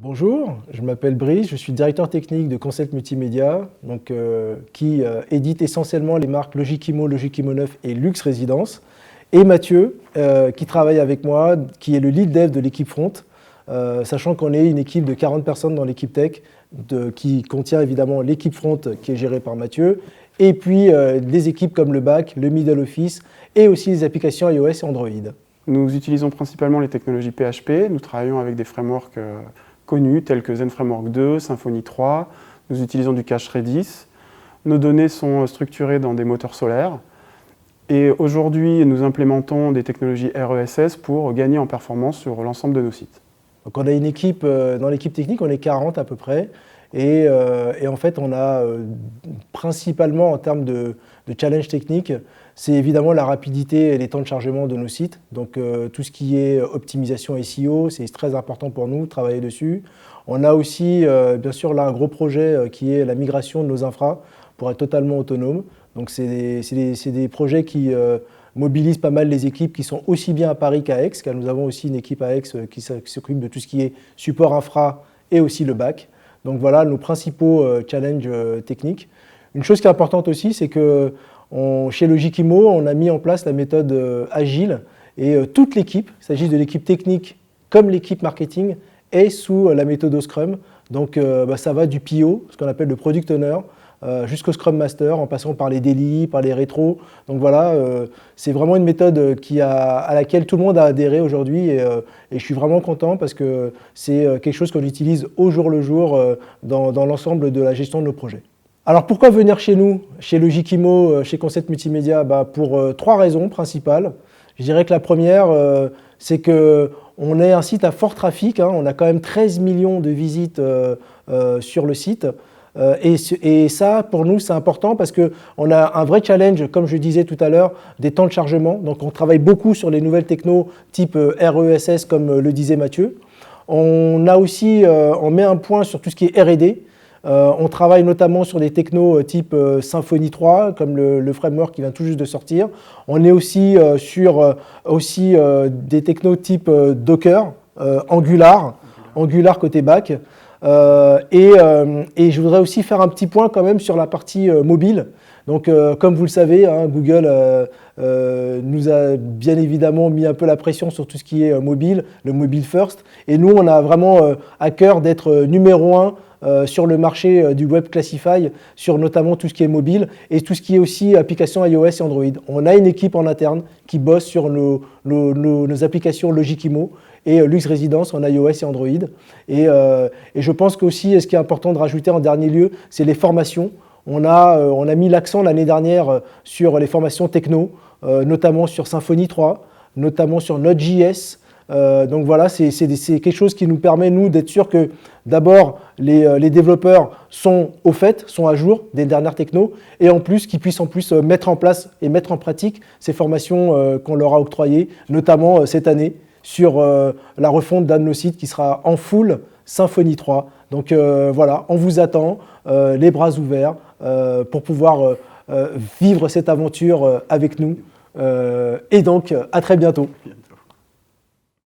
Bonjour, je m'appelle Brice, je suis directeur technique de Concept Multimédia, qui édite essentiellement les marques Logikimo, Logikimo 9 et Lux Résidence. Et Mathieu, qui travaille avec moi, qui est le lead dev de l'équipe Front, sachant qu'on est une équipe de 40 personnes dans l'équipe tech, qui contient évidemment l'équipe Front qui est gérée par Mathieu, et puis des équipes comme le back, le middle office, et aussi les applications iOS et Android. Nous utilisons principalement les technologies PHP, nous travaillons avec des frameworks connus tels que Zen Framework 2, Symfony 3, nous utilisons du cache Redis. Nos données sont structurées dans des moteurs solaires et aujourd'hui nous implémentons des technologies RESS pour gagner en performance sur l'ensemble de nos sites. Donc on a une équipe, dans l'équipe technique on est 40 à peu près et en fait on a principalement en termes de challenge technique, c'est évidemment la rapidité et les temps de chargement de nos sites. Donc tout ce qui est optimisation SEO, c'est très important pour nous, travailler dessus. On a aussi bien sûr là un gros projet qui est la migration de nos infras pour être totalement autonome. Donc c'est des projets qui mobilisent pas mal les équipes qui sont aussi bien à Paris qu'à Aix, car nous avons aussi une équipe à Aix qui s'occupe de tout ce qui est support infra et aussi le back. Donc voilà nos principaux challenges techniques. Une chose qui est importante aussi, c'est que chez Logikimo, on a mis en place la méthode agile et toute l'équipe, il s'agit de l'équipe technique comme l'équipe marketing, est sous la méthode Scrum. Donc ça va du PO, ce qu'on appelle le Product Owner, jusqu'au Scrum Master, en passant par les daily, par les rétros. Donc voilà, c'est vraiment une méthode à laquelle tout le monde a adhéré aujourd'hui et je suis vraiment content parce que c'est quelque chose qu'on utilise au jour le jour dans l'ensemble de la gestion de nos projets. Alors pourquoi venir chez nous, chez Logikimo, chez Concept Multimédia? Pour trois raisons principales. Je dirais que la première, c'est qu'on est un site à fort trafic, hein, on a quand même 13 millions de visites sur le site. Et ça, pour nous, c'est important parce qu'on a un vrai challenge, comme je disais tout à l'heure, des temps de chargement. Donc on travaille beaucoup sur les nouvelles technos type RESS, comme le disait Mathieu. On met un point sur tout ce qui est R&D. On travaille notamment sur des technos type Symfony 3, comme le framework qui vient tout juste de sortir. On est aussi sur des technos type Docker, Angular côté back. Et je voudrais aussi faire un petit point quand même sur la partie mobile. Donc comme vous le savez, hein, Google nous a bien évidemment mis un peu la pression sur tout ce qui est mobile, le mobile first. Et nous, on a vraiment à cœur d'être numéro 1 sur le marché du Web Classify, sur notamment tout ce qui est mobile et tout ce qui est aussi applications iOS et Android. On a une équipe en interne qui bosse sur nos applications Logikimo et Lux Résidence en iOS et Android. Et je pense qu'aussi, ce qui est important de rajouter en dernier lieu, c'est les formations. On a mis l'accent l'année dernière sur les formations techno, notamment sur Symfony 3, notamment sur Node.js. Donc voilà, c'est quelque chose qui nous permet, nous, d'être sûr que d'abord, les développeurs sont au fait, sont à jour des dernières technos, et en plus, qu'ils puissent mettre en place et mettre en pratique ces formations qu'on leur a octroyées, notamment cette année, sur la refonte d'un de nos sites qui sera en full Symfony 3. Donc voilà, on vous attend, les bras ouverts, pour pouvoir vivre cette aventure avec nous. Et donc, à très bientôt.